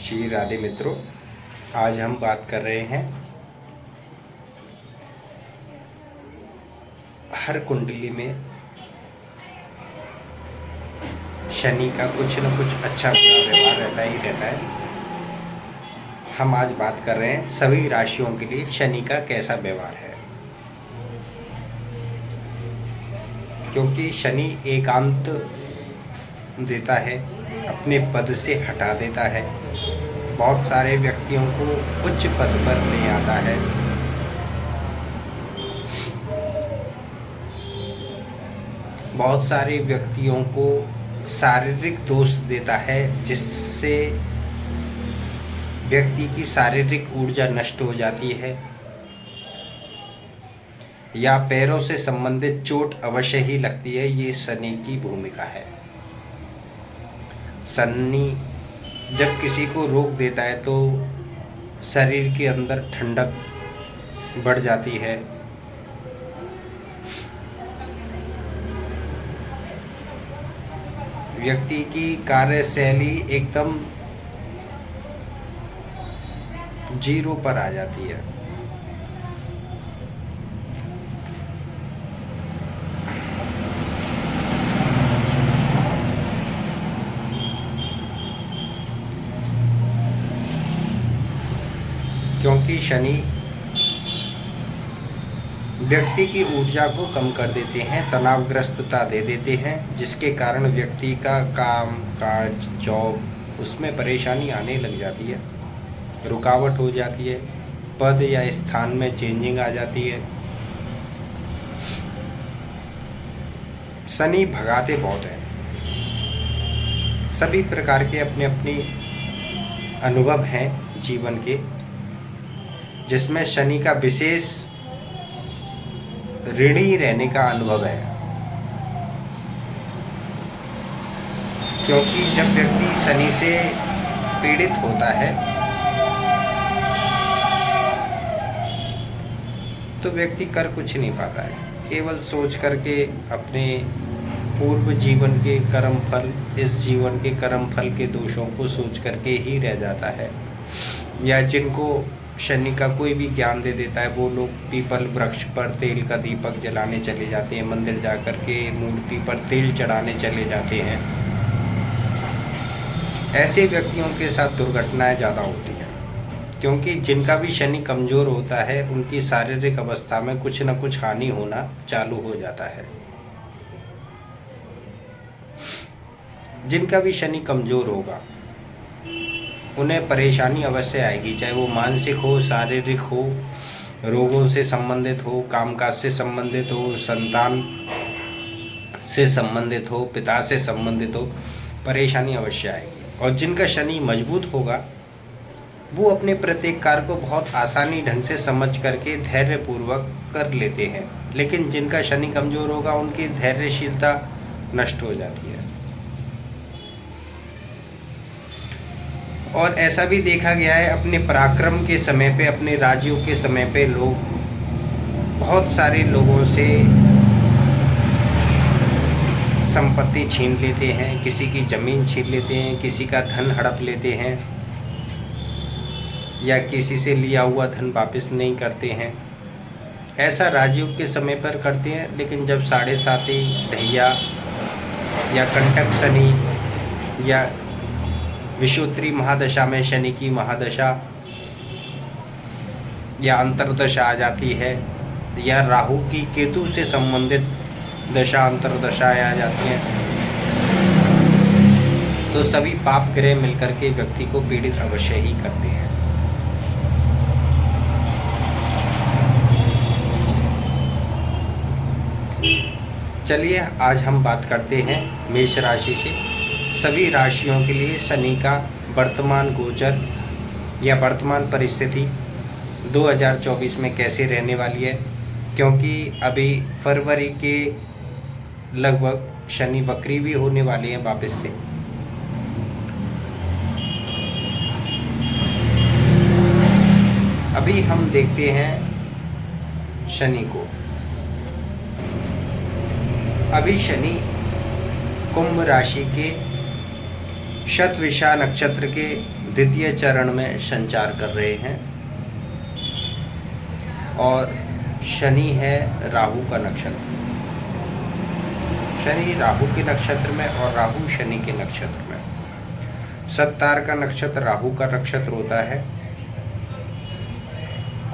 श्री राधे मित्रों, आज हम बात कर रहे हैं हर कुंडली में शनि का कुछ न कुछ अच्छा व्यवहार रहता ही रहता है। हम आज बात कर रहे हैं सभी राशियों के लिए शनि का कैसा व्यवहार है, क्योंकि शनि एकांत देता है, अपने पद से हटा देता है, बहुत सारे व्यक्तियों को उच्च पद पर ले आता है। बहुत सारे व्यक्तियों को शारीरिक दोष देता है, जिससे व्यक्ति की शारीरिक ऊर्जा नष्ट हो जाती है या पैरों से संबंधित चोट अवश्य ही लगती है। ये शनि की भूमिका है। शनि जब किसी को रोक देता है तो शरीर के अंदर ठंडक बढ़ जाती है, व्यक्ति की कार्यशैली एकदम जीरो पर आ जाती है। क्योंकि शनि व्यक्ति की ऊर्जा को कम कर देते हैं, तनावग्रस्तता दे देते हैं, जिसके कारण व्यक्ति का काम काज जॉब उसमें परेशानी आने लग जाती है, रुकावट हो जाती है, पद या स्थान में चेंजिंग आ जाती है। शनि भगाते बहुत हैं। सभी प्रकार के अपने अपने अनुभव हैं जीवन के, जिसमें शनि का विशेष ऋणी रहने का अनुभव है। क्योंकि जब व्यक्ति शनि से पीड़ित होता है तो व्यक्ति कर कुछ नहीं पाता है, केवल सोच करके अपने पूर्व जीवन के कर्म फल, इस जीवन के कर्म फल के दोषों को सोच करके ही रह जाता है। या जिनको शनि का कोई भी ज्ञान दे देता है, वो लोग पीपल वृक्ष पर तेल का दीपक जलाने चले जाते हैं, मंदिर जाकर के मूर्ति पर तेल चढ़ाने चले जाते हैं। ऐसे व्यक्तियों के साथ दुर्घटनाएं ज़्यादा होती हैं, क्योंकि जिनका भी शनि कमज़ोर होता है उनकी शारीरिक अवस्था में कुछ न कुछ हानि होना चालू हो जाता है। जिनका भी शनि कमज़ोर होगा उन्हें परेशानी अवश्य आएगी, चाहे वो मानसिक हो, शारीरिक हो, रोगों से संबंधित हो, कामकाज से संबंधित हो, संतान से संबंधित हो, पिता से संबंधित हो, परेशानी अवश्य आएगी। और जिनका शनि मजबूत होगा वो अपने प्रत्येक कार्य को बहुत आसानी ढंग से समझ करके धैर्यपूर्वक कर लेते हैं, लेकिन जिनका शनि कमज़ोर होगा उनकी धैर्यशीलता नष्ट हो जाती है। और ऐसा भी देखा गया है, अपने पराक्रम के समय पे, अपने राज्यों के समय पे लोग बहुत सारे लोगों से संपत्ति छीन लेते हैं, किसी की ज़मीन छीन लेते हैं, किसी का धन हड़प लेते हैं, या किसी से लिया हुआ धन वापस नहीं करते हैं। ऐसा राजयोग के समय पर करते हैं, लेकिन जब 7.5 ढैया या कंटक शनि या विषुवती महादशा में शनि की महादशा या अंतर्दशा आ जाती है, या राहु की केतु से संबंधित दशा अंतर्दशाएं आ जाती हैं, तो सभी पाप ग्रह मिलकर के व्यक्ति को पीड़ित अवश्य ही करते हैं। चलिए आज हम बात करते हैं मेष राशि से। सभी राशियों के लिए शनि का वर्तमान गोचर या वर्तमान परिस्थिति 2024 में कैसे रहने वाली है, क्योंकि अभी फरवरी के लगभग शनि वक्री भी होने वाले हैं वापस से। अभी हम देखते हैं शनि को। अभी शनि कुंभ राशि के शतविशा नक्षत्र के द्वितीय चरण में संचार कर रहे हैं और शनि है राहु का नक्षत्र। शनि राहु के नक्षत्र में और राहु शनि के नक्षत्र में। सत्तार का नक्षत्र राहु का नक्षत्र होता है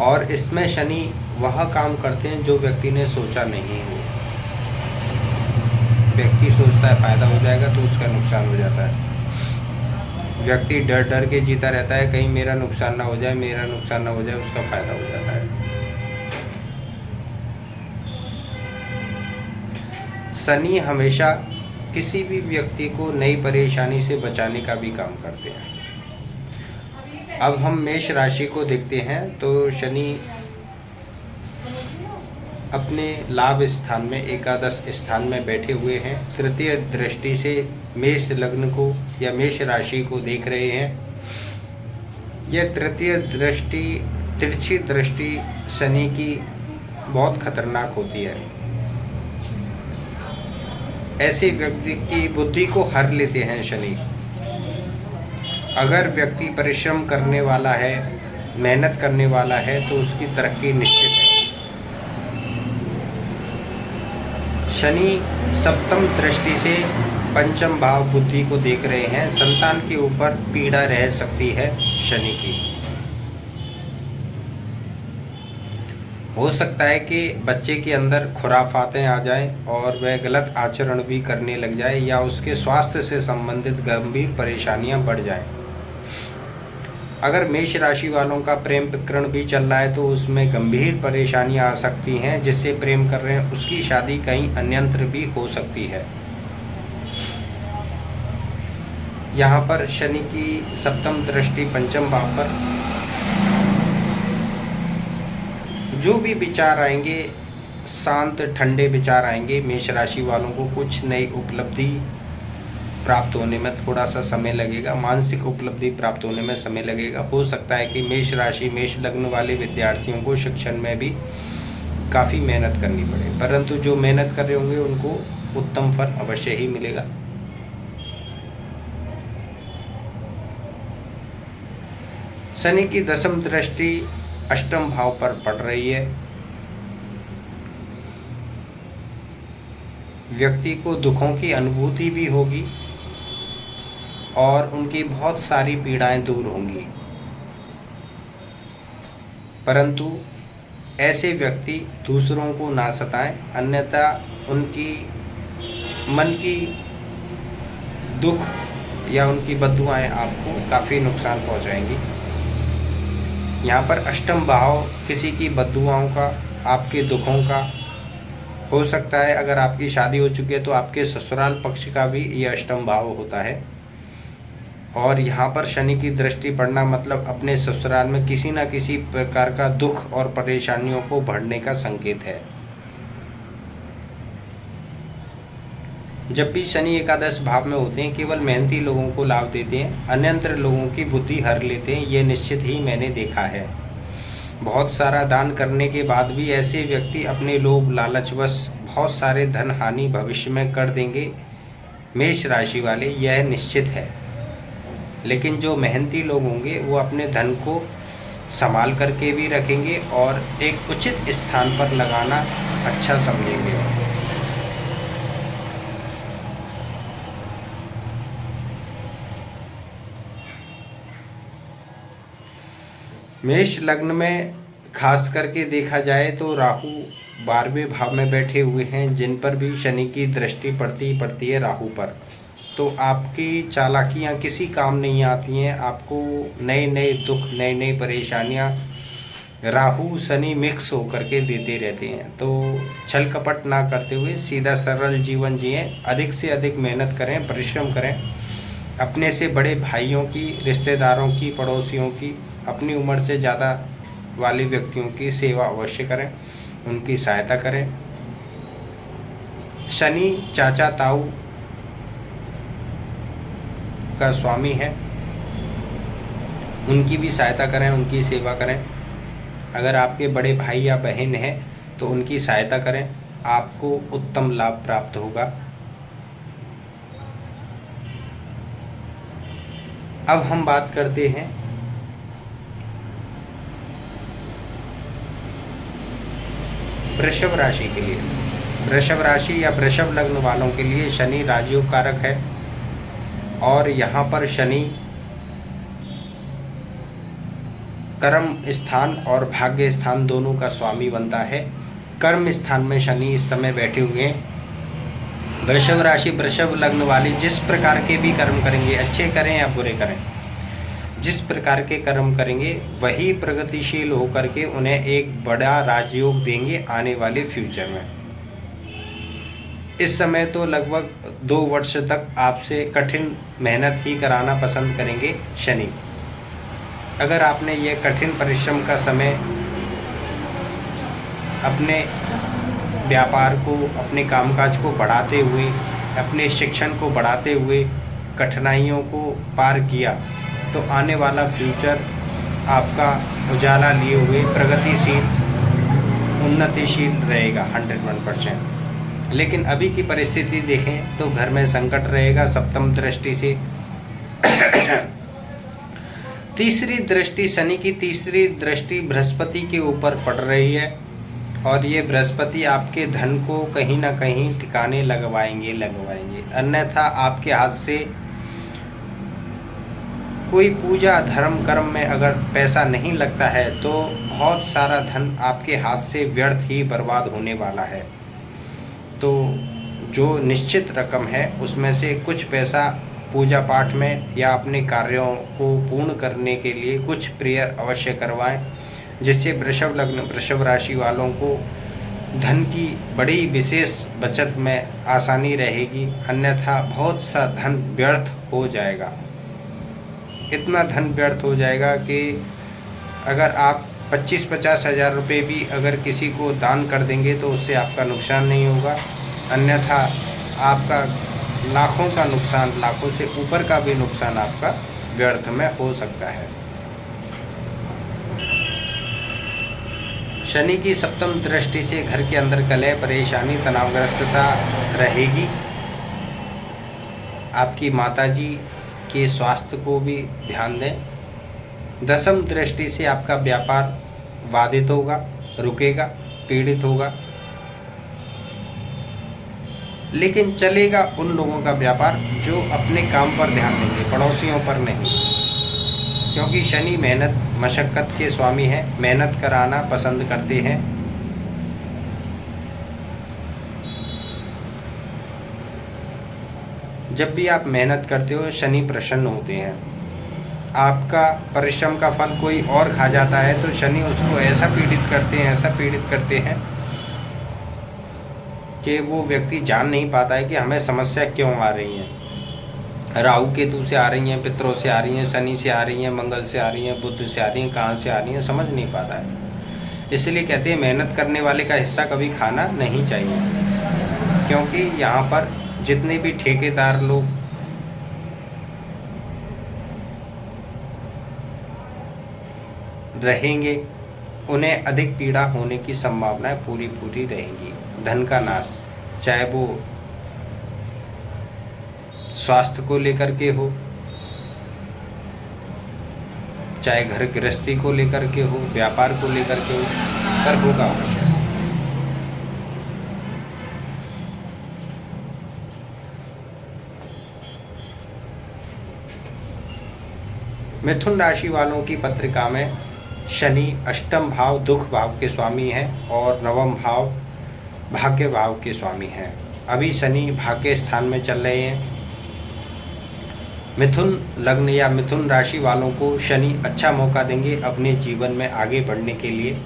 और इसमें शनि वह काम करते हैं जो व्यक्ति ने सोचा नहीं हो। व्यक्ति सोचता है फायदा हो जाएगा तो उसका नुकसान हो जाता है। व्यक्ति डर डर के जीता रहता है, कहीं मेरा नुकसान ना हो जाए, मेरा नुकसान ना हो जाए, उसका फायदा हो जाता है। शनि हमेशा किसी भी व्यक्ति को नई परेशानी से बचाने का भी काम करते हैं। अब हम मेष राशि को देखते हैं तो शनि अपने लाभ स्थान में एकादश स्थान में बैठे हुए हैं। तृतीय दृष्टि से मेष लग्न को या मेष राशि को देख रहे हैं। यह तृतीय दृष्टि, तिरछी दृष्टि शनि की बहुत खतरनाक होती है। ऐसे व्यक्ति की बुद्धि को हर लेते हैं शनि। अगर व्यक्ति परिश्रम करने वाला है, मेहनत करने वाला है तो उसकी तरक्की निश्चित है। शनि सप्तम दृष्टि से पंचम भाव बुद्धि को देख रहे हैं। संतान के ऊपर पीड़ा रह सकती है शनि की। हो सकता है कि बच्चे के अंदर खुराफातें आ जाएं और वह गलत आचरण भी करने लग जाए या उसके स्वास्थ्य से संबंधित गंभीर परेशानियां बढ़ जाएं। अगर मेष राशि वालों का प्रेम प्रकरण भी चल रहा है तो उसमें गंभीर परेशानियां आ सकती हैं। जिससे प्रेम कर रहे हैं उसकी शादी कहीं अन्यत्र भी हो सकती है। यहाँ पर शनि की सप्तम दृष्टि पंचम भाव पर जो भी विचार आएंगे, शांत ठंडे विचार आएंगे। मेष राशि वालों को कुछ नई उपलब्धि प्राप्त होने में थोड़ा सा समय लगेगा, मानसिक उपलब्धि प्राप्त होने में समय लगेगा। हो सकता है कि मेष राशि मेष लग्न वाले विद्यार्थियों को शिक्षण में भी काफ़ी मेहनत करनी पड़े, परंतु जो मेहनत कर रहे होंगे उनको उत्तम फल अवश्य ही मिलेगा। शनि की दशम दृष्टि अष्टम भाव पर पड़ रही है। व्यक्ति को दुखों की अनुभूति भी होगी और उनकी बहुत सारी पीड़ाएं दूर होंगी, परंतु ऐसे व्यक्ति दूसरों को ना सताएं, अन्यथा उनकी मन की दुख या उनकी बद्दुआएं आपको काफ़ी नुकसान पहुंचाएंगी। यहाँ पर अष्टम भाव किसी की बद्दुआओं का, आपके दुखों का हो सकता है। अगर आपकी शादी हो चुकी है तो आपके ससुराल पक्ष का भी ये अष्टम भाव होता है। और यहाँ पर शनि की दृष्टि पड़ना मतलब अपने ससुराल में किसी न किसी प्रकार का दुख और परेशानियों को बढ़ने का संकेत है। जब भी शनि एकादश भाव में होते हैं केवल मेहनती लोगों को लाभ देते हैं, अन्यंत्र लोगों की बुद्धि हर लेते हैं। ये निश्चित ही मैंने देखा है। बहुत सारा दान करने के बाद भी ऐसे व्यक्ति अपने लोभ लालचवश बहुत सारे धन हानि भविष्य में कर देंगे मेष राशि वाले, यह निश्चित है। लेकिन जो मेहनती लोग होंगे वो अपने धन को संभाल करके भी रखेंगे और एक उचित स्थान पर लगाना अच्छा समझेंगे। मेष लग्न में खास करके देखा जाए तो राहु 12वें भाव में बैठे हुए हैं, जिन पर भी शनि की दृष्टि पड़ती है राहु पर। तो आपकी चालाकियाँ किसी काम नहीं आती हैं। आपको नए नए दुख, नई नई परेशानियाँ राहु शनि मिक्स होकर के देते रहते हैं। तो छल कपट ना करते हुए सीधा सरल जीवन जिएं, अधिक से अधिक मेहनत करें, परिश्रम करें। अपने से बड़े भाइयों की, रिश्तेदारों की, पड़ोसियों की, अपनी उम्र से ज़्यादा वाले व्यक्तियों की सेवा अवश्य करें, उनकी सहायता करें। शनि चाचा ताऊ का स्वामी है, उनकी भी सहायता करें, उनकी सेवा करें। अगर आपके बड़े भाई या बहन हैं तो उनकी सहायता करें, आपको उत्तम लाभ प्राप्त होगा। अब हम बात करते हैं वृषभ राशि के लिए। वृषभ राशि या वृषभ लग्न वालों के लिए शनि राजयोग कारक है और यहाँ पर शनि कर्म स्थान और भाग्य स्थान दोनों का स्वामी बनता है। कर्म स्थान में शनि इस समय बैठे हुए हैं। वृषभ राशि वृषभ लग्न वाले जिस प्रकार के भी कर्म करेंगे, अच्छे करें या बुरे करें, जिस प्रकार के कर्म करेंगे वही प्रगतिशील होकर के उन्हें एक बड़ा राजयोग देंगे आने वाले फ्यूचर में। इस समय तो लगभग 2 वर्ष तक आपसे कठिन मेहनत ही कराना पसंद करेंगे शनि। अगर आपने ये कठिन परिश्रम का समय अपने व्यापार को, अपने कामकाज को बढ़ाते हुए, अपने शिक्षण को बढ़ाते हुए कठिनाइयों को पार किया तो आने वाला फ्यूचर आपका उजाला लिए हुए प्रगतिशील, उन्नतिशील रहेगा 101%। लेकिन अभी की परिस्थिति देखें तो घर में संकट रहेगा सप्तम दृष्टि से। तीसरी दृष्टि, शनि की तीसरी दृष्टि बृहस्पति के ऊपर पड़ रही है और ये बृहस्पति आपके धन को कहीं ना कहीं ठिकाने लगवाएंगे। अन्यथा आपके हाथ से कोई पूजा धर्म कर्म में अगर पैसा नहीं लगता है तो बहुत सारा धन आपके हाथ से व्यर्थ ही बर्बाद होने वाला है। तो जो निश्चित रकम है उसमें से कुछ पैसा पूजा पाठ में या अपने कार्यों को पूर्ण करने के लिए कुछ प्रेयर अवश्य करवाएं, जिससे वृषभ लग्न वृषभ राशि वालों को धन की बड़ी विशेष बचत में आसानी रहेगी। अन्यथा बहुत सा धन व्यर्थ हो जाएगा। इतना धन व्यर्थ हो जाएगा कि अगर आप 25-50 हज़ार रुपये भी अगर किसी को दान कर देंगे तो उससे आपका नुकसान नहीं होगा। अन्यथा आपका लाखों का नुकसान, लाखों से ऊपर का भी नुकसान आपका व्यर्थ में हो सकता है। शनि की सप्तम दृष्टि से घर के अंदर कलह, परेशानी, तनावग्रस्तता रहेगी। आपकी माताजी के स्वास्थ्य को भी ध्यान दें। दसम दृष्टि से आपका व्यापार बाधित होगा, रुकेगा, पीड़ित होगा, लेकिन चलेगा उन लोगों का व्यापार जो अपने काम पर ध्यान देंगे, पड़ोसियों पर नहीं। क्योंकि शनि मेहनत मशक्क़त के स्वामी हैं, मेहनत कराना पसंद करते हैं। जब भी आप मेहनत करते हो शनि प्रसन्न होते हैं। आपका परिश्रम का फल कोई और खा जाता है तो शनि उसको ऐसा पीड़ित करते हैं कि वो व्यक्ति जान नहीं पाता है कि हमें समस्या क्यों आ रही है। राहु केतु से आ रही हैं, पितरों से आ रही हैं, शनि से आ रही हैं, मंगल से आ रही हैं, बुध से आ रही हैं, कहाँ से आ रही हैं समझ नहीं पाता है। इसलिए कहते हैं मेहनत करने वाले का हिस्सा कभी खाना नहीं चाहिए। क्योंकि यहाँ पर जितने भी ठेकेदार लोग रहेंगे उन्हें अधिक पीड़ा होने की संभावनाएं पूरी रहेंगी। धन का नाश, चाहे वो स्वास्थ्य को लेकर के हो, चाहे घर गृहस्थी को लेकर के हो, व्यापार को लेकर के हो, पर होगा अवश्य। मिथुन राशि वालों की पत्रिका में शनि अष्टम भाव दुख भाव के स्वामी हैं और नवम भाव भाग्य भाव के स्वामी हैं। अभी शनि भाग्य स्थान में चल रहे हैं। मिथुन लग्न या मिथुन राशि वालों को शनि अच्छा मौका देंगे अपने जीवन में आगे बढ़ने के लिए।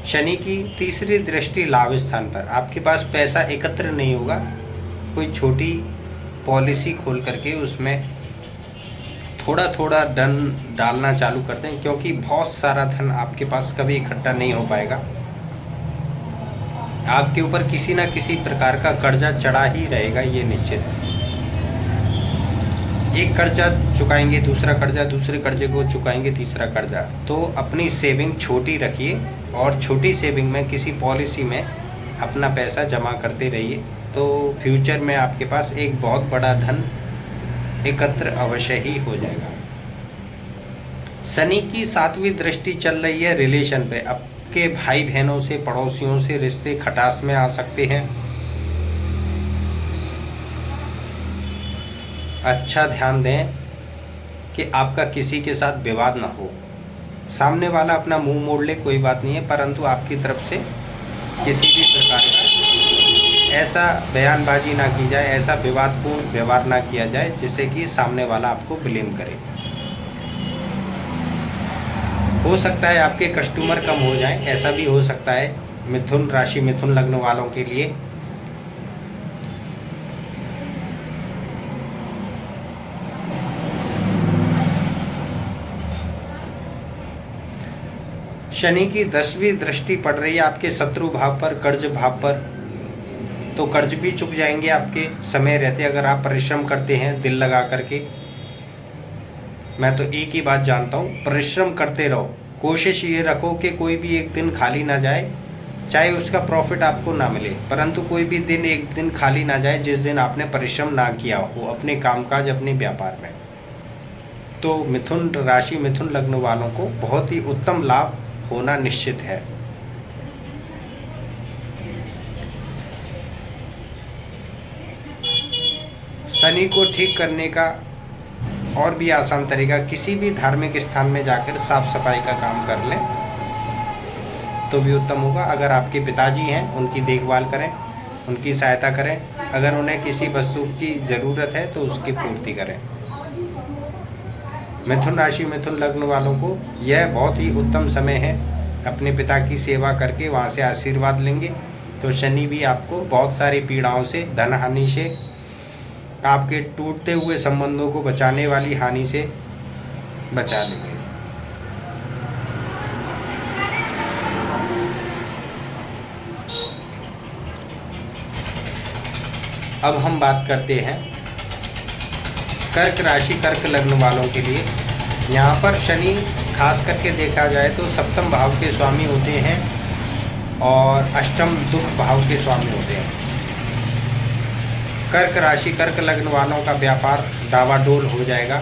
शनि की तीसरी दृष्टि लाभ स्थान पर, आपके पास पैसा एकत्र नहीं होगा, कोई छोटी पॉलिसी खोल करके उसमें थोड़ा थोड़ा धन डालना चालू करते हैं, क्योंकि बहुत सारा धन आपके पास कभी इकट्ठा नहीं हो पाएगा। आपके ऊपर किसी न किसी प्रकार का कर्जा चढ़ा ही रहेगा, ये निश्चित है। एक कर्जा चुकाएंगे, दूसरा कर्जा, दूसरे कर्जे को चुकाएंगे, तीसरा कर्जा। तो अपनी सेविंग छोटी रखिए और छोटी सेविंग में किसी पॉलिसी में अपना पैसा जमा करते रहिए, तो फ्यूचर में आपके पास एक बहुत बड़ा धन एकत्र अवश्य ही हो जाएगा। शनि की 7वीं दृष्टि चल रही है रिलेशन पे। आपके भाई बहनों से, पड़ोसियों से रिश्ते खटास में आ सकते हैं। अच्छा ध्यान दें कि आपका किसी के साथ विवाद ना हो। सामने वाला अपना मुंह मोड़ ले कोई बात नहीं है, परंतु आपकी तरफ से किसी भी प्रकार का ऐसा बयानबाजी ना की जाए, ऐसा विवादपूर्ण व्यवहार ना किया जाए जिससे कि सामने वाला आपको ब्लेम करे। हो सकता है आपके कस्टमर कम हो जाएं, ऐसा भी हो सकता है मिथुन राशि, मिथुन लग्न वालों के लिए। शनि की 10वीं दृष्टि पड़ रही है आपके शत्रु भाव पर, कर्ज भाव पर, तो कर्ज भी चुक जाएंगे आपके समय रहते अगर आप परिश्रम करते हैं दिल लगा करके। मैं तो एक ही बात जानता हूँ, परिश्रम करते रहो। कोशिश ये रखो कि कोई भी एक दिन खाली ना जाए, चाहे उसका प्रॉफिट आपको ना मिले, परंतु कोई भी दिन एक दिन खाली ना जाए जिस दिन आपने परिश्रम ना किया हो अपने कामकाज, अपने व्यापार में। तो मिथुन राशि, मिथुन लग्न वालों को बहुत ही उत्तम लाभ होना निश्चित है। शनि को ठीक करने का और भी आसान तरीका, किसी भी धार्मिक स्थान में जाकर साफ सफाई का काम कर लें तो भी उत्तम होगा। अगर आपके पिताजी हैं उनकी देखभाल करें, उनकी सहायता करें। अगर उन्हें किसी वस्तु की ज़रूरत है तो उसकी पूर्ति करें। मिथुन राशि, मिथुन लग्न वालों को यह बहुत ही उत्तम समय है। अपने पिता की सेवा करके वहाँ से आशीर्वाद लेंगे तो शनि भी आपको बहुत सारी पीड़ाओं से, धन हानि से, आपके टूटते हुए संबंधों को बचाने वाली हानि से बचा लेंगे। अब हम बात करते हैं कर्क राशि, कर्क लग्न वालों के लिए। यहाँ पर शनि खास करके देखा जाए तो सप्तम भाव के स्वामी होते हैं और अष्टम दुख भाव के स्वामी होते हैं। कर्क राशि, कर्क लग्न वालों का व्यापार डावाडोल हो जाएगा।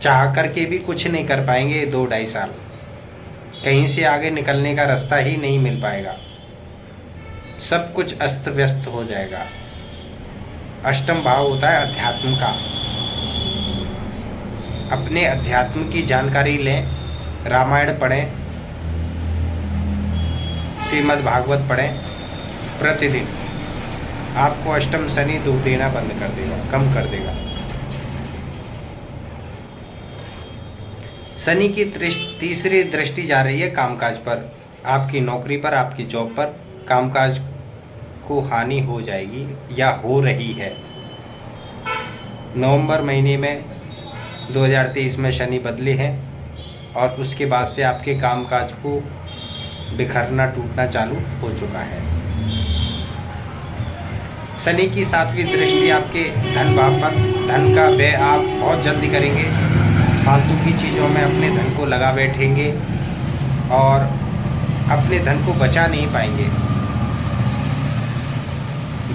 चाह करके भी कुछ नहीं कर पाएंगे 2-2.5 साल। कहीं से आगे निकलने का रास्ता ही नहीं मिल पाएगा, सब कुछ अस्त व्यस्त हो जाएगा। अष्टम भाव होता है अध्यात्म का। अपने अध्यात्म की जानकारी लें, रामायण पढ़ें, श्रीमद् भागवत पढ़ें प्रतिदिन। आपको अष्टम शनि दुख देना बंद कर देगा, कम कर देगा। शनि की तीसरी दृष्टि जा रही है कामकाज पर, आपकी नौकरी पर, आपकी जॉब पर। कामकाज को हानि हो जाएगी या हो रही है। नवंबर महीने में 2023 में शनि बदले हैं और उसके बाद से आपके कामकाज को बिखरना, टूटना चालू हो चुका है। शनि की 7वीं दृष्टि आपके धन भाव पर, धन का व्यय आप बहुत जल्दी करेंगे, फालतू की चीज़ों में अपने धन को लगा बैठेंगे और अपने धन को बचा नहीं पाएंगे।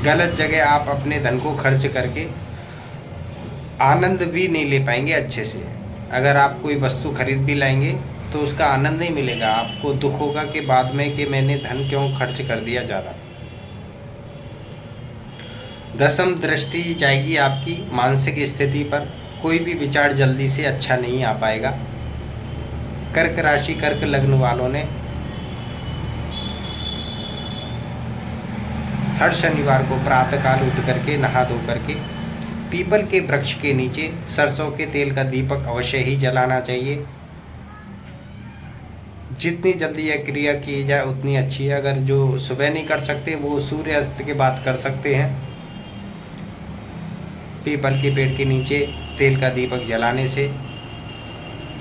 गलत जगह आप अपने धन को खर्च करके आनंद भी नहीं ले पाएंगे अच्छे से। अगर आप कोई वस्तु खरीद भी लाएंगे तो उसका आनंद नहीं मिलेगा, आपको दुख होगा कि बाद में कि मैंने धन क्यों खर्च कर दिया ज़्यादा। दसम दृष्टि जाएगी आपकी मानसिक स्थिति पर, कोई भी विचार जल्दी से अच्छा नहीं आ पाएगा। कर्क राशि, कर्क लग्न वालों ने हर शनिवार को प्रातःकाल उठ करके, नहा धो करके पीपल के वृक्ष के नीचे सरसों के तेल का दीपक अवश्य ही जलाना चाहिए। जितनी जल्दी यह क्रिया की जाए उतनी अच्छी है। अगर जो सुबह नहीं कर सकते वो सूर्यास्त के बाद कर सकते हैं। पीपल के पेड़ के नीचे तेल का दीपक जलाने से,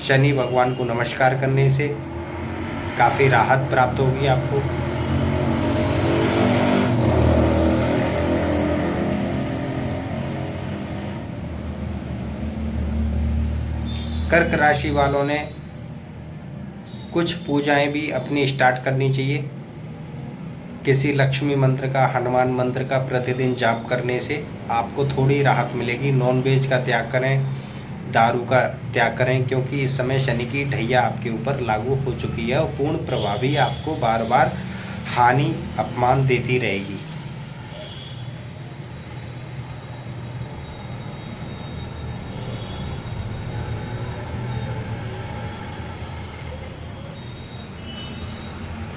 शनि भगवान को नमस्कार करने से काफ़ी राहत प्राप्त होगी आपको। कर्क राशि वालों ने कुछ पूजाएं भी अपनी स्टार्ट करनी चाहिए। किसी लक्ष्मी मंत्र का, हनुमान मंत्र का प्रतिदिन जाप करने से आपको थोड़ी राहत मिलेगी। नॉनवेज का त्याग करें, दारू का त्याग करें, क्योंकि इस समय शनि की ढैया आपके ऊपर लागू हो चुकी है और पूर्ण प्रभावी आपको बार बार हानि अपमान देती रहेगी।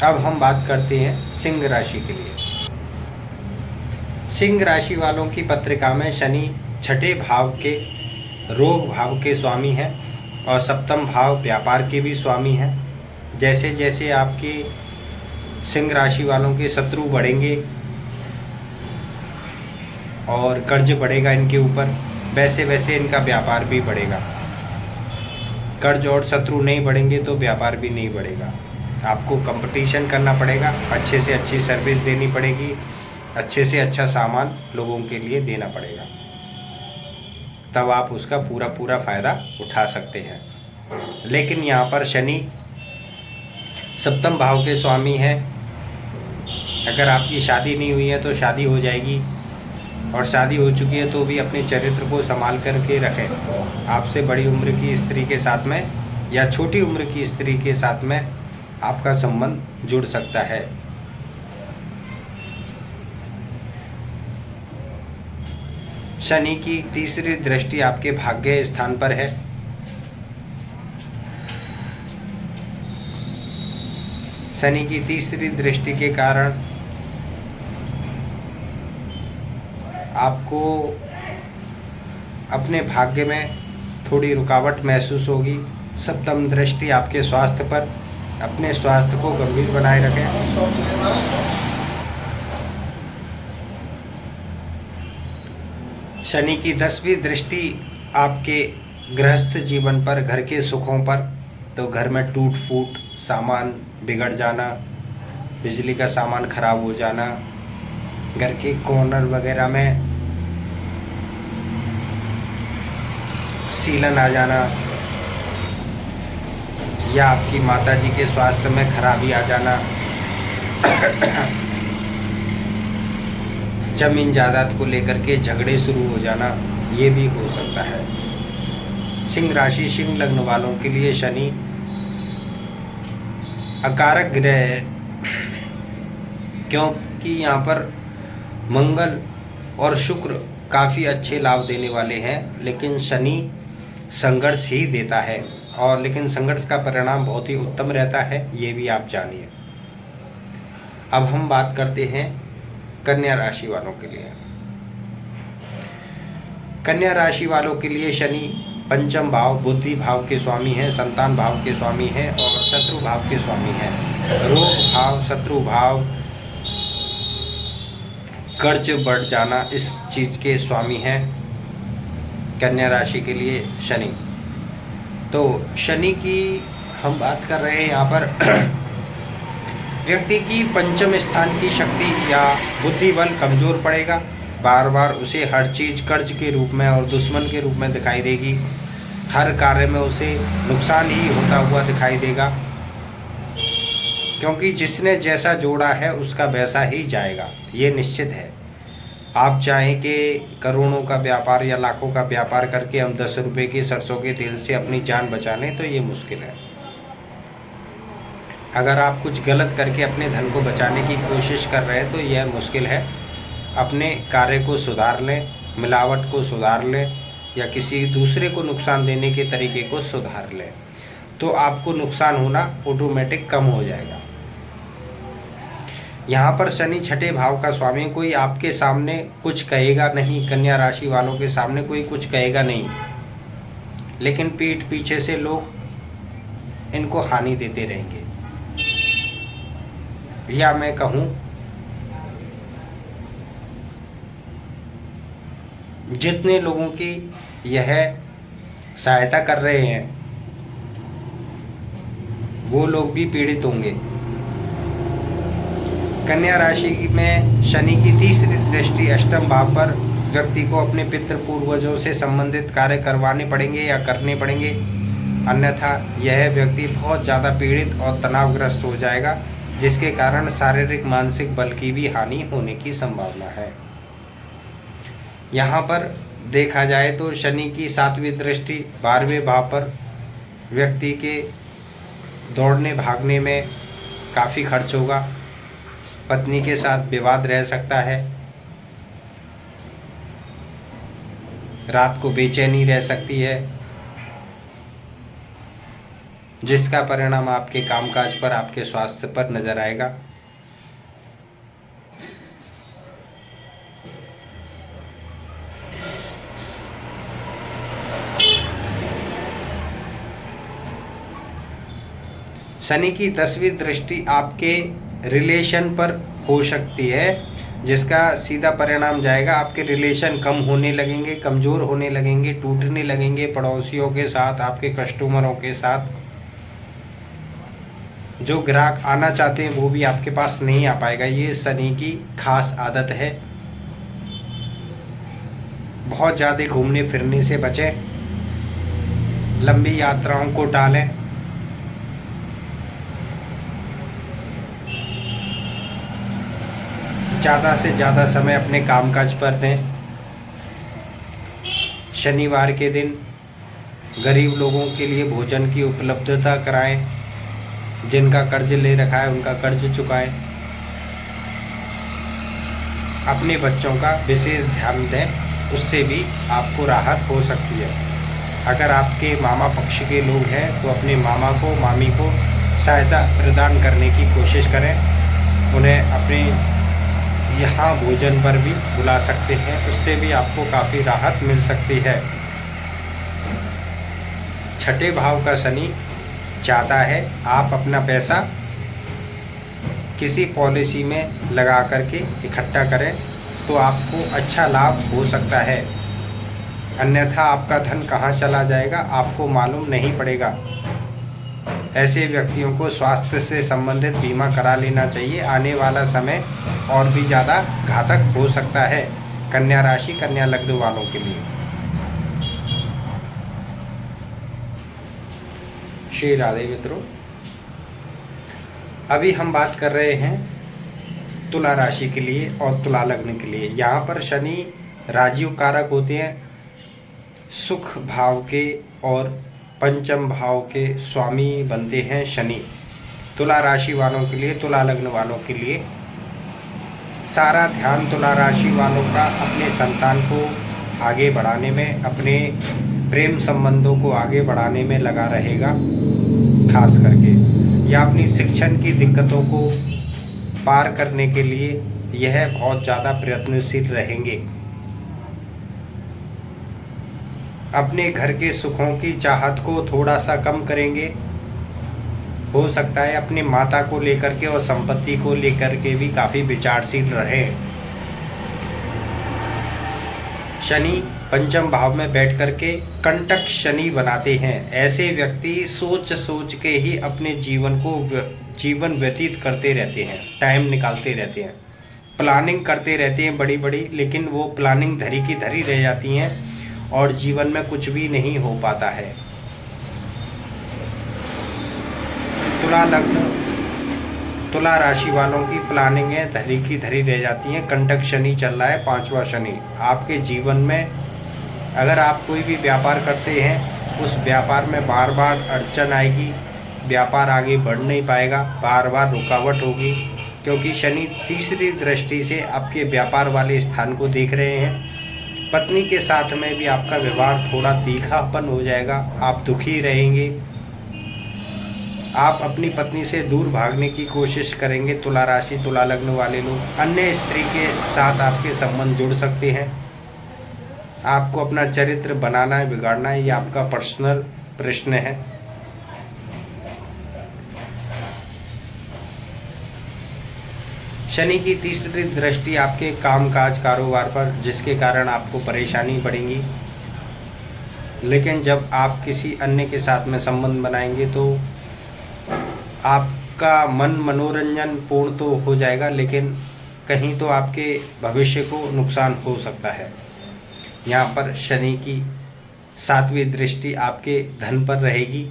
अब हम बात करते हैं सिंह राशि के लिए। सिंह राशि वालों की पत्रिका में शनि छठे भाव के रोग भाव के स्वामी हैं और सप्तम भाव व्यापार के भी स्वामी हैं। जैसे जैसे आपके सिंह राशि वालों के शत्रु बढ़ेंगे और कर्ज बढ़ेगा इनके ऊपर, वैसे वैसे इनका व्यापार भी बढ़ेगा। कर्ज और शत्रु नहीं बढ़ेंगे तो व्यापार भी नहीं बढ़ेगा। आपको कंपटीशन करना पड़ेगा, अच्छे से अच्छी सर्विस देनी पड़ेगी, अच्छे से अच्छा सामान लोगों के लिए देना पड़ेगा, तब आप उसका पूरा पूरा फ़ायदा उठा सकते हैं। लेकिन यहाँ पर शनि सप्तम भाव के स्वामी हैं। अगर आपकी शादी नहीं हुई है तो शादी हो जाएगी, और शादी हो चुकी है तो भी अपने चरित्र को संभाल करके रखें। आपसे बड़ी उम्र की स्त्री के साथ में या छोटी उम्र की स्त्री के साथ में आपका संबंध जुड़ सकता है। शनि की तीसरी दृष्टि आपके भाग्य स्थान पर है। शनि की तीसरी दृष्टि के कारण आपको अपने भाग्य में थोड़ी रुकावट महसूस होगी। सप्तम दृष्टि आपके स्वास्थ्य पर, अपने स्वास्थ्य को गंभीर बनाए रखें। शनि की 10वीं दृष्टि आपके गृहस्थ जीवन पर, घर के सुखों पर, तो घर में टूट फूट, सामान बिगड़ जाना, बिजली का सामान खराब हो जाना, घर के कॉर्नर वगैरह में सीलन आ जाना, या आपकी माताजी के स्वास्थ्य में खराबी आ जाना, जमीन जायदाद को लेकर के झगड़े शुरू हो जाना, ये भी हो सकता है। सिंह राशि, सिंह लग्न वालों के लिए शनि अकारक ग्रह है, क्योंकि यहाँ पर मंगल और शुक्र काफ़ी अच्छे लाभ देने वाले हैं, लेकिन शनि संघर्ष ही देता है, और लेकिन संघर्ष का परिणाम बहुत ही उत्तम रहता है, ये भी आप जानिए। अब हम बात करते हैं कन्या राशि वालों के लिए। कन्या राशि वालों के लिए शनि पंचम भाव, बुद्धि भाव के स्वामी हैं, संतान भाव के स्वामी हैं और शत्रु भाव के स्वामी हैं। रोग भाव, शत्रु भाव, कर्ज बढ़ जाना, इस चीज़ के स्वामी हैं कन्या राशि के लिए शनि। तो शनि की हम बात कर रहे हैं यहाँ पर व्यक्ति की पंचम स्थान की शक्ति या बुद्धि बल कमज़ोर पड़ेगा। बार बार उसे हर चीज़ कर्ज के रूप में और दुश्मन के रूप में दिखाई देगी। हर कार्य में उसे नुकसान ही होता हुआ दिखाई देगा, क्योंकि जिसने जैसा जोड़ा है उसका वैसा ही जाएगा, ये निश्चित है। आप चाहें कि करोड़ों का व्यापार या लाखों का व्यापार करके हम 10 रुपये के सरसों के तेल से अपनी जान बचा लें, तो ये मुश्किल है। अगर आप कुछ गलत करके अपने धन को बचाने की कोशिश कर रहे हैं तो यह मुश्किल है। अपने कार्य को सुधार लें, मिलावट को सुधार लें, या किसी दूसरे को नुकसान देने के तरीके को सुधार लें, तो आपको नुकसान होना ऑटोमेटिक कम हो जाएगा। यहाँ पर शनि छठे भाव का स्वामी, कोई आपके सामने कुछ कहेगा नहीं, कन्या राशि वालों के सामने कोई कुछ कहेगा नहीं, लेकिन पीठ पीछे से लोग इनको हानि देते रहेंगे। या मैं कहूँ जितने लोगों की यह सहायता कर रहे हैं वो लोग भी पीड़ित होंगे। कन्या राशि में शनि की तीसरी दृष्टि अष्टम भाव पर, व्यक्ति को अपने पितृ पूर्वजों से संबंधित कार्य करवाने पड़ेंगे या करने पड़ेंगे, अन्यथा यह व्यक्ति बहुत ज़्यादा पीड़ित और तनावग्रस्त हो जाएगा। जिसके कारण शारीरिक मानसिक बल की भी हानि होने की संभावना है। यहाँ पर देखा जाए तो शनि की 7वीं दृष्टि 12वें भाव पर व्यक्ति के दौड़ने भागने में काफ़ी खर्च होगा, पत्नी के साथ विवाद रह सकता है, रात को बेचैनी रह सकती है, जिसका परिणाम आपके कामकाज पर, आपके स्वास्थ्य पर नजर आएगा। शनि की 10वीं दृष्टि आपके रिलेशन पर हो सकती है, जिसका सीधा परिणाम जाएगा आपके रिलेशन कम होने लगेंगे, कमज़ोर होने लगेंगे, टूटने लगेंगे पड़ोसियों के साथ, आपके कस्टमरों के साथ। जो ग्राहक आना चाहते हैं वो भी आपके पास नहीं आ पाएगा। ये शनि की खास आदत है। बहुत ज़्यादा घूमने फिरने से बचें, लंबी यात्राओं को टालें। ज़्यादा से ज़्यादा समय अपने कामकाज पर दें। शनिवार के दिन गरीब लोगों के लिए भोजन की उपलब्धता कराएं, जिनका कर्ज ले रखा है उनका कर्ज चुकाएं। अपने बच्चों का विशेष ध्यान दें, उससे भी आपको राहत हो सकती है। अगर आपके मामा पक्ष के लोग हैं तो अपने मामा को, मामी को सहायता प्रदान करने की कोशिश करें। उन्हें अपने यहाँ भोजन पर भी बुला सकते हैं, उससे भी आपको काफ़ी राहत मिल सकती है। 6ठे भाव का शनि चाहता है आप अपना पैसा किसी पॉलिसी में लगा करके इकट्ठा करें तो आपको अच्छा लाभ हो सकता है, अन्यथा आपका धन कहाँ चला जाएगा आपको मालूम नहीं पड़ेगा। ऐसे व्यक्तियों को स्वास्थ्य से संबंधित बीमा करा लेना चाहिए। आने वाला समय और भी ज़्यादा घातक हो सकता है कन्या राशि, कन्या लग्न वालों के लिए। श्री राधे मित्रों, अभी हम बात कर रहे हैं तुला राशि के लिए और तुला लग्न के लिए। यहाँ पर शनि राजीव कारक होते हैं, सुख भाव के और पंचम भाव के स्वामी बनते हैं शनि। तुला राशि वालों के लिए, तुला लग्न वालों के लिए सारा ध्यान तुला राशि वालों का अपने संतान को आगे बढ़ाने में, अपने प्रेम संबंधों को आगे बढ़ाने में लगा रहेगा। खास करके या अपनी शिक्षण की दिक्कतों को पार करने के लिए यह बहुत ज़्यादा प्रयत्नशील रहेंगे। अपने घर के सुखों की चाहत को थोड़ा सा कम करेंगे। हो सकता है अपनी माता को लेकर के और संपत्ति को लेकर के भी काफ़ी विचारशील रहें। शनि पंचम भाव में बैठ करके कंटक शनि बनाते हैं। ऐसे व्यक्ति सोच सोच के ही अपने जीवन व्यतीत करते रहते हैं, टाइम निकालते रहते हैं, प्लानिंग करते रहते हैं बड़ी बड़ी, लेकिन वो प्लानिंग धरी की धरी रह जाती हैं और जीवन में कुछ भी नहीं हो पाता है। तुला लग्न, तुला राशि वालों की प्लानिंगें धरी की धरी रह जाती हैं। कंटक शनि चल रहा है, 5वां शनि। आपके जीवन में अगर आप कोई भी व्यापार करते हैं, उस व्यापार में बार बार अड़चन आएगी, व्यापार आगे बढ़ नहीं पाएगा, बार बार रुकावट होगी, क्योंकि शनि तीसरी दृष्टि से आपके व्यापार वाले स्थान को देख रहे हैं। पत्नी के साथ में भी आपका व्यवहार थोड़ा तीखापन हो जाएगा, आप दुखी रहेंगे, आप अपनी पत्नी से दूर भागने की कोशिश करेंगे। तुला राशि तुला लग्न वाले लोग अन्य स्त्री के साथ आपके संबंध जुड़ सकते हैं। आपको अपना चरित्र बनाना है, बिगाड़ना है, ये आपका पर्सनल प्रश्न है। शनि की तीसरी दृष्टि आपके कामकाज कारोबार पर, जिसके कारण आपको परेशानी बढ़ेगी। लेकिन जब आप किसी अन्य के साथ में संबंध बनाएंगे तो आपका मन मनोरंजन पूर्ण तो हो जाएगा, लेकिन कहीं तो आपके भविष्य को नुकसान हो सकता है। यहाँ पर शनि की 7वीं दृष्टि आपके धन पर रहेगी,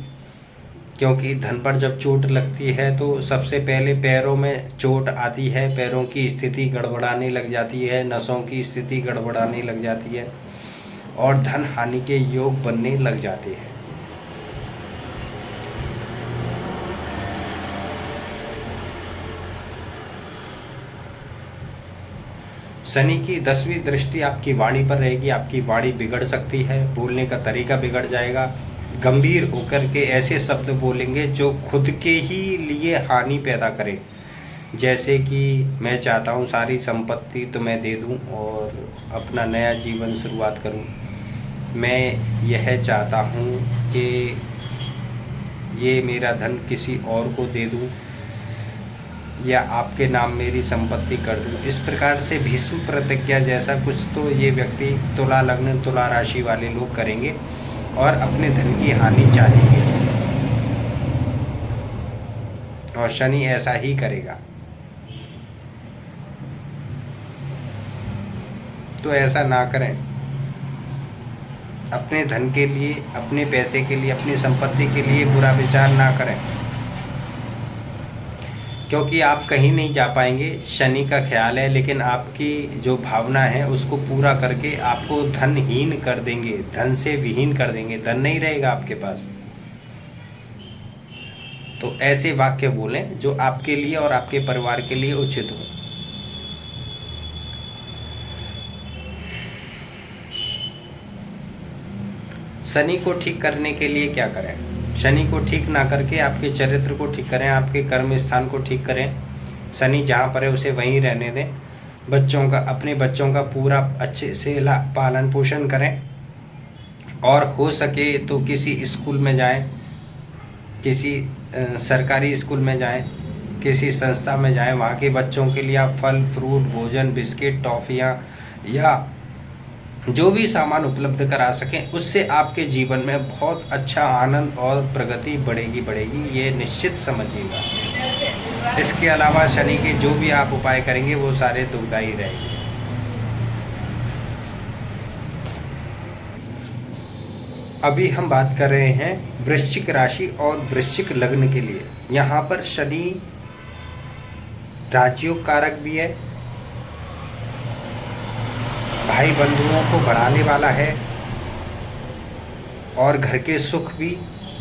क्योंकि धन पर जब चोट लगती है तो सबसे पहले पैरों में चोट आती है, पैरों की स्थिति गड़बड़ाने लग जाती है, नसों की स्थिति गड़बड़ाने लग जाती है और धन हानि के योग बनने लग जाते हैं। शनि की 10वीं दृष्टि आपकी वाणी पर रहेगी। आपकी वाणी बिगड़ सकती है, बोलने का तरीका बिगड़ जाएगा, गंभीर होकर के ऐसे शब्द बोलेंगे जो खुद के ही लिए हानि पैदा करें। जैसे कि मैं चाहता हूँ सारी संपत्ति तो मैं दे दूँ और अपना नया जीवन शुरुआत करूँ, मैं यह चाहता हूँ कि ये मेरा धन किसी और को दे दूँ या आपके नाम मेरी संपत्ति कर दूँ। इस प्रकार से भीष्म प्रतिज्ञा जैसा कुछ तो ये व्यक्ति तुला लग्न तुला राशि वाले लोग करेंगे और अपने धन की हानि चाहेंगे और शनि ऐसा ही करेगा। तो ऐसा ना करें, अपने धन के लिए, अपने पैसे के लिए, अपनी संपत्ति के लिए बुरा विचार ना करें, क्योंकि आप कहीं नहीं जा पाएंगे। शनि का ख्याल है, लेकिन आपकी जो भावना है उसको पूरा करके आपको धनहीन कर देंगे, धन से विहीन कर देंगे, धन नहीं रहेगा आपके पास। तो ऐसे वाक्य बोलें जो आपके लिए और आपके परिवार के लिए उचित हो। शनि को ठीक करने के लिए क्या करें? शनि को ठीक ना करके आपके चरित्र को ठीक करें, आपके कर्म स्थान को ठीक करें। शनि जहाँ पर है उसे वहीं रहने दें। बच्चों का, अपने बच्चों का पूरा अच्छे से पालन पोषण करें और हो सके तो किसी स्कूल में जाएं, किसी सरकारी स्कूल में जाएं, किसी संस्था में जाएं। वहाँ के बच्चों के लिए आप फल फ्रूट भोजन बिस्किट टॉफ़ियाँ या जो भी सामान उपलब्ध करा सकें, उससे आपके जीवन में बहुत अच्छा आनंद और प्रगति बढ़ेगी, ये निश्चित समझिएगा। इसके अलावा शनि के जो भी आप उपाय करेंगे वो सारे दुखदायी रहेंगे। अभी हम बात कर रहे हैं वृश्चिक राशि और वृश्चिक लग्न के लिए। यहाँ पर शनि राजयोग कारक भी है, भाई बंधुओं को बढ़ाने वाला है और घर के सुख भी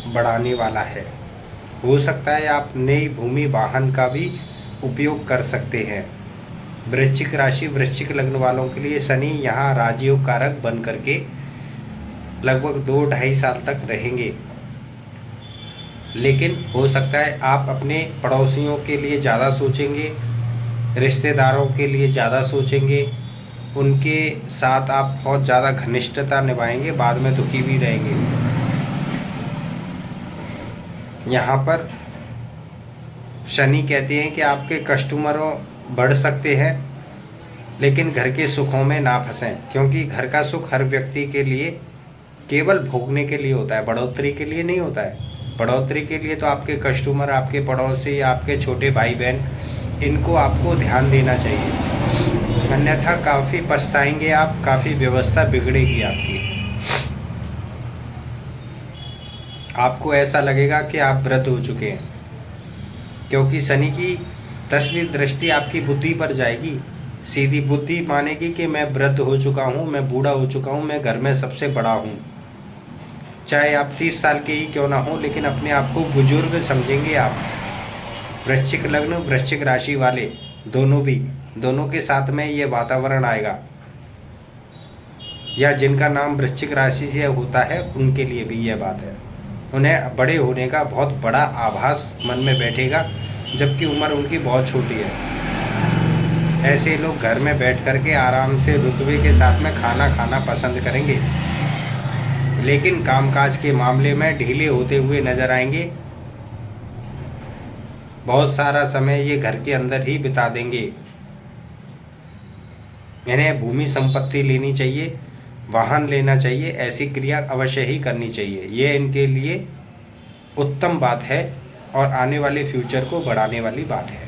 बढ़ाने वाला है। हो सकता है आप नई भूमि वाहन का भी उपयोग कर सकते हैं। वृश्चिक राशि वृश्चिक लग्न वालों के लिए शनि यहाँ राजयोग कारक बन करके लगभग 2-2.5 साल तक रहेंगे। लेकिन हो सकता है आप अपने पड़ोसियों के लिए ज़्यादा सोचेंगे, रिश्तेदारों के लिए ज़्यादा सोचेंगे, उनके साथ आप बहुत ज़्यादा घनिष्ठता निभाएंगे, बाद में दुखी भी रहेंगे। यहाँ पर शनि कहते हैं कि आपके कस्टमरों बढ़ सकते हैं, लेकिन घर के सुखों में ना फंसें, क्योंकि घर का सुख हर व्यक्ति के लिए केवल भोगने के लिए होता है, बढ़ोतरी के लिए नहीं होता है। बढ़ोतरी के लिए तो आपके कस्टमर, आपके पड़ोसी, आपके छोटे भाई बहन, इनको आपको ध्यान देना चाहिए, अन्यथा काफ़ी पछताएंगे आप, काफ़ी व्यवस्था बिगड़ेगी आपकी। आपको ऐसा लगेगा कि आप वृद्ध हो चुके हैं, क्योंकि शनि की 10वीं दृष्टि आपकी बुद्धि पर जाएगी। सीधी बुद्धि मानेगी कि मैं वृद्ध हो चुका हूँ, मैं बूढ़ा हो चुका हूँ, मैं घर में सबसे बड़ा हूँ। चाहे आप 30 साल के ही क्यों ना हो, लेकिन अपने आप को बुजुर्ग समझेंगे आप। वृश्चिक लग्न वृश्चिक राशि वाले दोनों के साथ में ये वातावरण आएगा, या जिनका नाम वृश्चिक राशि से होता है उनके लिए भी यह बात है। उन्हें बड़े होने का बहुत बड़ा आभास मन में बैठेगा, जबकि उम्र उनकी बहुत छोटी है। ऐसे लोग घर में बैठ कर के आराम से रुतबे के साथ में खाना खाना पसंद करेंगे, लेकिन कामकाज के मामले में ढीले होते हुए नजर आएंगे। बहुत सारा समय ये घर के अंदर ही बिता देंगे। इन्हें भूमि संपत्ति लेनी चाहिए, वाहन लेना चाहिए, ऐसी क्रिया अवश्य ही करनी चाहिए। ये इनके लिए उत्तम बात है और आने वाले फ्यूचर को बढ़ाने वाली बात है।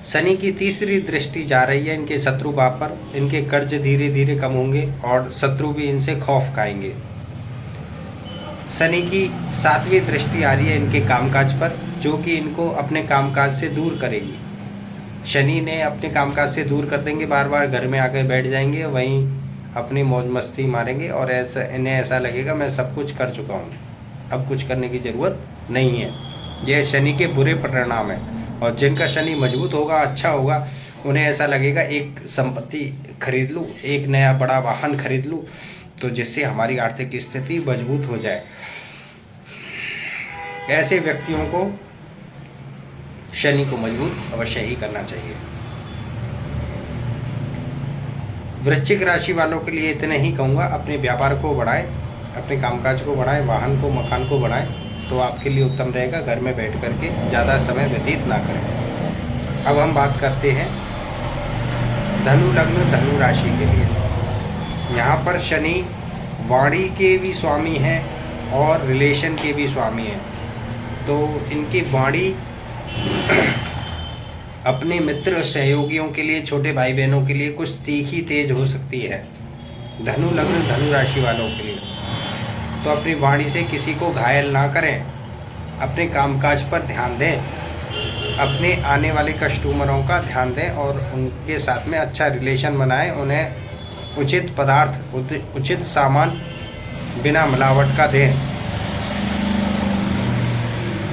शनि की 3री दृष्टि जा रही है इनके शत्रु भाव पर। इनके कर्ज धीरे धीरे कम होंगे और शत्रु भी इनसे खौफ खाएंगे। शनि की 7वीं दृष्टि आ रही है इनके कामकाज पर, जो कि इनको अपने कामकाज से दूर करेगी। शनि ने अपने कामकाज से दूर कर देंगे, बार बार घर में आकर बैठ जाएंगे, वहीं अपनी मौज मस्ती मारेंगे और इन्हें ऐसा लगेगा मैं सब कुछ कर चुका हूँ, अब कुछ करने की ज़रूरत नहीं है। यह शनि के बुरे परिणाम है। और जिनका शनि मजबूत होगा, अच्छा होगा, उन्हें ऐसा लगेगा एक संपत्ति खरीद लूँ, एक नया बड़ा वाहन खरीद लूँ, तो जिससे हमारी आर्थिक स्थिति मजबूत हो जाए। ऐसे व्यक्तियों को शनि को मजबूत अवश्य ही करना चाहिए। वृश्चिक राशि वालों के लिए इतना ही कहूँगा, अपने व्यापार को बढ़ाएं, अपने कामकाज को बढ़ाएं, वाहन को, मकान को बढ़ाएं, तो आपके लिए उत्तम रहेगा। घर में बैठ कर के ज़्यादा समय व्यतीत ना करें। अब हम बात करते हैं धनु लग्न, धनु राशि के लिए। यहाँ पर शनि वाणी के भी स्वामी हैं और रिलेशन के भी स्वामी हैं, तो इनकी वाणी अपने मित्र और सहयोगियों के लिए, छोटे भाई बहनों के लिए कुछ तीखी तेज हो सकती है। धनु लग्न, धनु राशि वालों के लिए तो अपनी वाणी से किसी को घायल ना करें, अपने कामकाज पर ध्यान दें, अपने आने वाले कस्टमरों का ध्यान दें और उनके साथ में अच्छा रिलेशन बनाएं, उन्हें उचित पदार्थ, उचित सामान बिना मिलावट का दें,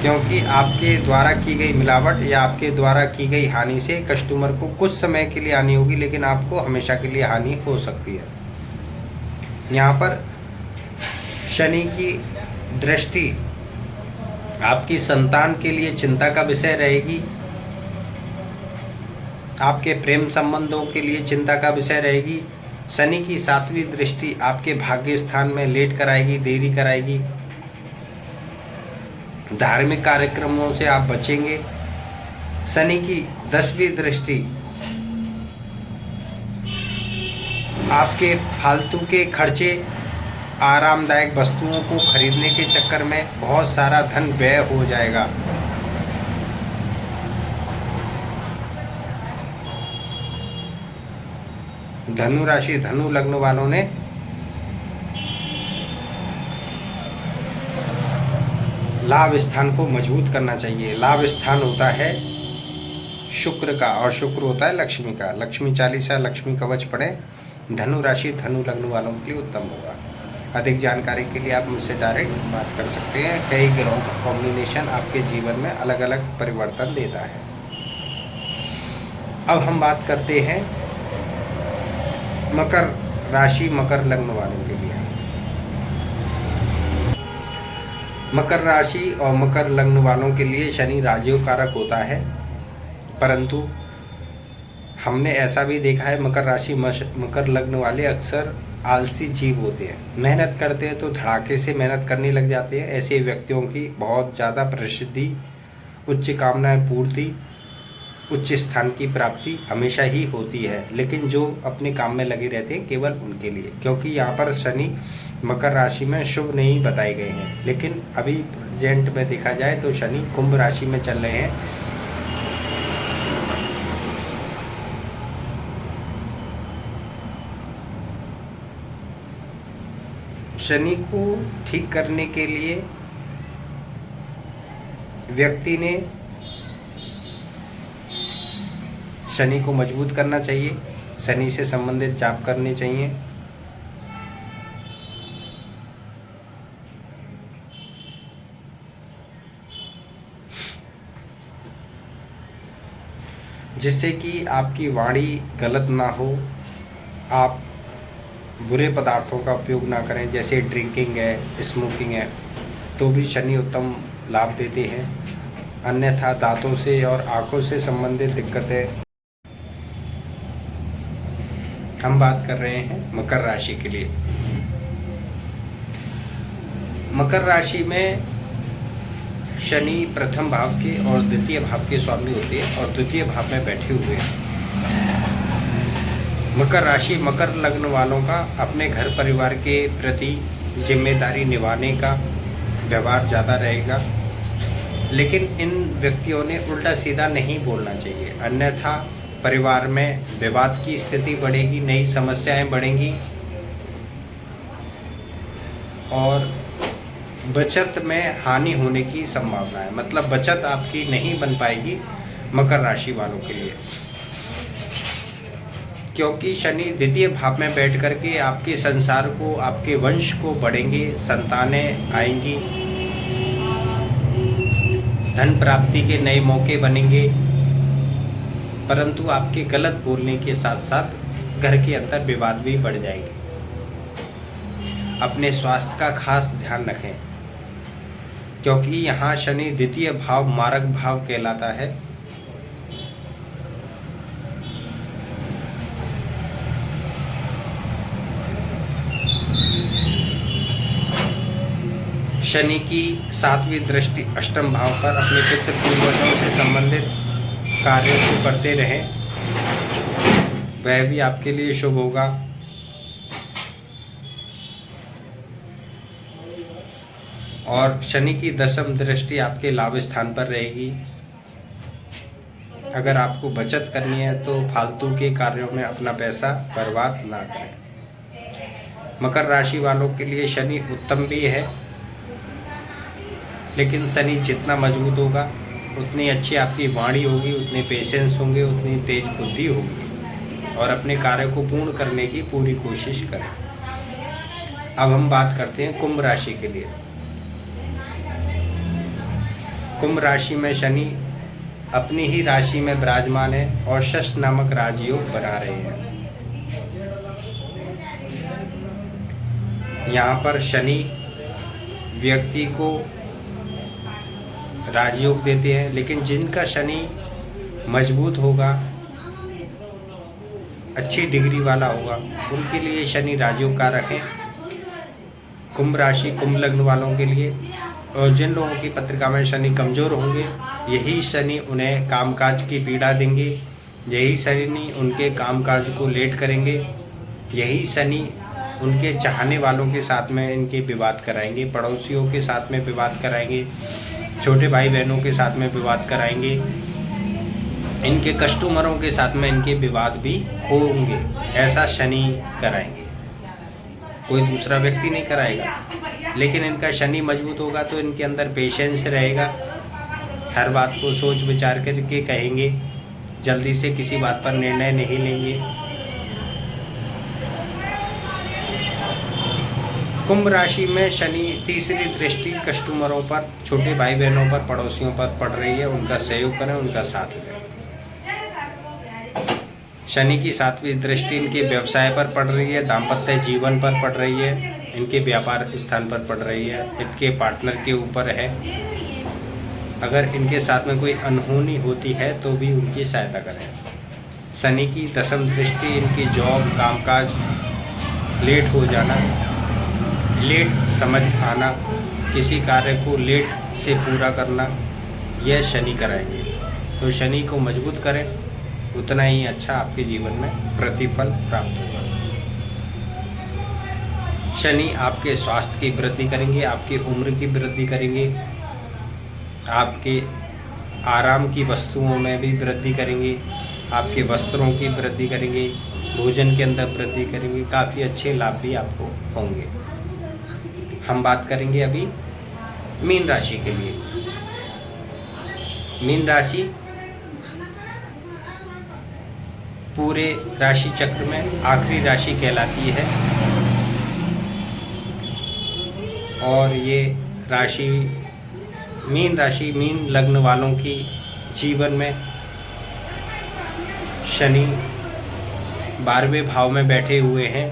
क्योंकि आपके द्वारा की गई मिलावट या आपके द्वारा की गई हानि से कस्टमर को कुछ समय के लिए हानि होगी, लेकिन आपको हमेशा के लिए हानि हो सकती है। यहाँ पर शनि की दृष्टि आपकी संतान के लिए चिंता का विषय रहेगी, आपके प्रेम संबंधों के लिए चिंता का विषय रहेगी। शनि की 7वीं दृष्टि आपके भाग्य स्थान में लेट कराएगी, देरी कराएगी। धार्मिक कार्यक्रमों से आप बचेंगे। शनि की 10वीं दृष्टि आपके फालतू के खर्चे, आरामदायक वस्तुओं को खरीदने के चक्कर में बहुत सारा धन व्यय हो जाएगा। धनु राशि, धनु लग्न वालों ने लाभ स्थान को मजबूत करना चाहिए। लाभ स्थान होता है शुक्र का और शुक्र होता है लक्ष्मी का। लक्ष्मी चालीसा, लक्ष्मी कवच पढ़ें। धनु राशि, धनु लग्न वालों के लिए उत्तम होगा। अधिक जानकारी के लिए आप मुझसे डायरेक्ट बात कर सकते हैं। कई ग्रहों का कॉम्बिनेशन आपके जीवन में अलग अलग परिवर्तन देता है। अब हम बात करते हैं मकर राशि, मकर लग्न वालों के लिए। मकर राशि और मकर लग्न वालों के लिए शनि राजयोग कारक होता है, परंतु हमने ऐसा भी देखा है मकर राशि, मकर लग्न वाले अक्सर आलसी जीव होते हैं। मेहनत करते हैं तो धड़ाके से मेहनत करने लग जाते हैं। ऐसे व्यक्तियों की बहुत ज़्यादा प्रसिद्धि, उच्च कामनाएं पूर्ति, उच्च स्थान की प्राप्ति हमेशा ही होती है, लेकिन जो अपने काम में लगे रहते हैं केवल उनके लिए, क्योंकि यहाँ पर शनि मकर राशि में शुभ नहीं बताए गए हैं। लेकिन अभी प्रेजेंट में देखा जाए तो शनि कुंभ राशि में चल रहे हैं। शनि को ठीक करने के लिए व्यक्ति ने शनि को मजबूत करना चाहिए, शनि से संबंधित जाप करने चाहिए। जिससे कि आपकी वाणी गलत ना हो, आप बुरे पदार्थों का उपयोग ना करें, जैसे ड्रिंकिंग है, स्मोकिंग है, तो भी शनि उत्तम लाभ देते हैं। अन्यथा दांतों से और आँखों से संबंधित दिक्कतें। हम बात कर रहे हैं मकर राशि के लिए। मकर राशि में शनि प्रथम भाव के और द्वितीय भाव के स्वामी होते हैं और द्वितीय भाव में बैठे हुए हैं। मकर राशि, मकर लग्न वालों का अपने घर परिवार के प्रति जिम्मेदारी निभाने का व्यवहार ज़्यादा रहेगा, लेकिन इन व्यक्तियों ने उल्टा सीधा नहीं बोलना चाहिए, अन्यथा परिवार में विवाद की स्थिति बढ़ेगी, नई समस्याएं बढ़ेंगी और बचत में हानि होने की संभावना है, मतलब बचत आपकी नहीं बन पाएगी मकर राशि वालों के लिए, क्योंकि शनि द्वितीय भाव में बैठ करके आपके संसार को, आपके वंश को बढ़ेंगे, संतानें आएंगी, धन प्राप्ति के नए मौके बनेंगे, परंतु आपके गलत बोलने के साथ साथ घर के अंदर विवाद भी बढ़ जाएंगे। अपने स्वास्थ्य का खास ध्यान रखें, क्योंकि यहाँ शनि द्वितीय भाव मारक भाव कहलाता है। शनि की 7वीं दृष्टि अष्टम भाव पर अपने पितृ पूर्वजों से संबंधित कार्यों को करते रहें, वह भी आपके लिए शुभ होगा। और शनि की 10वीं दृष्टि आपके लाभ स्थान पर रहेगी। अगर आपको बचत करनी है तो फालतू के कार्यों में अपना पैसा बर्बाद ना करें। मकर राशि वालों के लिए शनि उत्तम भी है, लेकिन शनि जितना मजबूत होगा उतनी अच्छी आपकी वाणी होगी, उतने पेशेंस होंगे, उतनी तेज बुद्धि होगी और अपने कार्य को पूर्ण करने की पूरी कोशिश करें। अब हम बात करते हैं कुंभ राशि के लिए। कुंभ राशि में शनि अपनी ही राशि में विराजमान है और शश नामक राजयोग बना रहे हैं। यहाँ पर शनि व्यक्ति को राजयोग देते हैं, लेकिन जिनका शनि मजबूत होगा, अच्छी डिग्री वाला होगा, उनके लिए शनि राजयोग का रखें। कुंभ राशि कुंभ लग्न वालों के लिए, और जिन लोगों की पत्रिका में शनि कमज़ोर होंगे, यही शनि उन्हें कामकाज की पीड़ा देंगे, यही शनि उनके कामकाज को लेट करेंगे, यही शनि उनके चाहने वालों के साथ में इनके विवाद कराएंगे, पड़ोसियों के साथ में विवाद कराएंगे, छोटे भाई बहनों के साथ में विवाद कराएंगे, इनके कस्टमरों के साथ में इनके विवाद भी होंगे। ऐसा शनि कराएंगे, कोई दूसरा व्यक्ति नहीं कराएगा। लेकिन इनका शनि मजबूत होगा तो इनके अंदर पेशेंस रहेगा, हर बात को सोच विचार करके कहेंगे, जल्दी से किसी बात पर निर्णय नहीं लेंगे। कुंभ राशि में शनि तीसरी दृष्टि कस्टमरों पर, छोटे भाई बहनों पर, पड़ोसियों पर पड़ रही है। उनका सहयोग करें, उनका साथ दें। शनि की 7वीं दृष्टि इनके व्यवसाय पर पड़ रही है, दाम्पत्य जीवन पर पड़ रही है, इनके व्यापार स्थान पर पड़ रही है, इनके पार्टनर के ऊपर है। अगर इनके साथ में कोई अनहोनी होती है तो भी उनकी सहायता करें। शनि की 10वीं दृष्टि इनकी जॉब, कामकाज, लेट हो जाना, लेट समझ आना, किसी कार्य को लेट से पूरा करना, यह शनि कराएंगे। तो शनि को मजबूत करें, उतना ही अच्छा आपके जीवन में प्रतिफल प्राप्त होगा। शनि आपके स्वास्थ्य की वृद्धि करेंगे, आपकी उम्र की वृद्धि करेंगे, आपके आराम की वस्तुओं में भी वृद्धि करेंगे, आपके वस्त्रों की वृद्धि करेंगे, भोजन के अंदर वृद्धि करेंगे। काफ़ी अच्छे लाभ भी आपको होंगे। हम बात करेंगे अभी मीन राशि के लिए। मीन राशि पूरे राशि चक्र में आखिरी राशि कहलाती है और ये राशि मीन लग्न वालों की जीवन में शनि 12वें भाव में बैठे हुए हैं।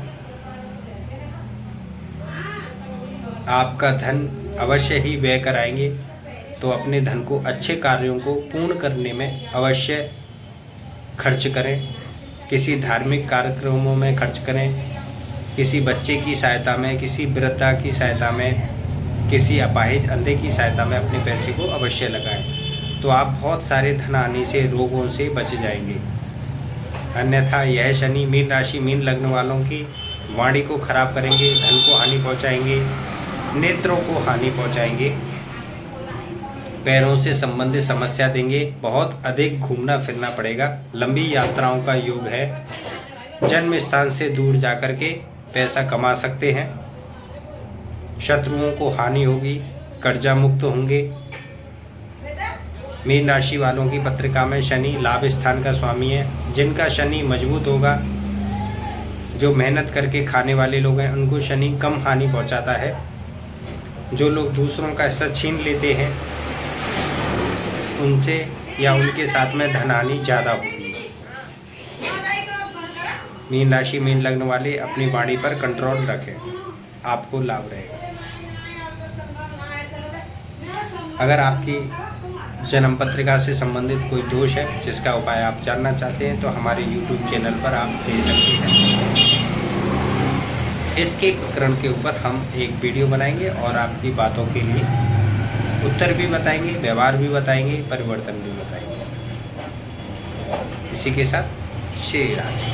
आपका धन अवश्य ही व्यय कराएंगे, तो अपने धन को अच्छे कार्यों को पूर्ण करने में अवश्य खर्च करें। किसी धार्मिक कार्यक्रमों में खर्च करें, किसी बच्चे की सहायता में, किसी वृद्धा की सहायता में, किसी अपाहिज अंधे की सहायता में अपने पैसे को अवश्य लगाएं, तो आप बहुत सारे धन आने से, रोगों से बच जाएंगे। अन्यथा यह शनि मीन राशि मीन लग्न वालों की वाणी को खराब करेंगे, धन को हानि पहुंचाएंगे, नेत्रों को हानि पहुंचाएंगे, पैरों से संबंधित समस्या देंगे, बहुत अधिक घूमना फिरना पड़ेगा, लंबी यात्राओं का योग है, जन्म स्थान से दूर जाकर के पैसा कमा सकते हैं। शत्रुओं को हानि होगी, कर्जा मुक्त होंगे। मीन राशि वालों की पत्रिका में शनि लाभ स्थान का स्वामी है। जिनका शनि मजबूत होगा, जो मेहनत करके खाने वाले लोग हैं, उनको शनि कम हानि पहुंचाता है। जो लोग दूसरों का हिस्सा छीन लेते हैं, उनसे या उनके साथ में धन हानि ज़्यादा होगी। मीन राशि मीन लग्न वाले अपनी वाणी पर कंट्रोल रखें, आपको लाभ रहेगा। अगर आपकी जन्म पत्रिका से संबंधित कोई दोष है जिसका उपाय आप जानना चाहते हैं तो हमारे YouTube चैनल पर आप दे सकते हैं। इसके प्रकरण के ऊपर हम एक वीडियो बनाएंगे और आपकी बातों के लिए उत्तर भी बताएंगे, व्यवहार भी बताएंगे, परिवर्तन भी बताएंगे। इसी के साथ श्री राधे।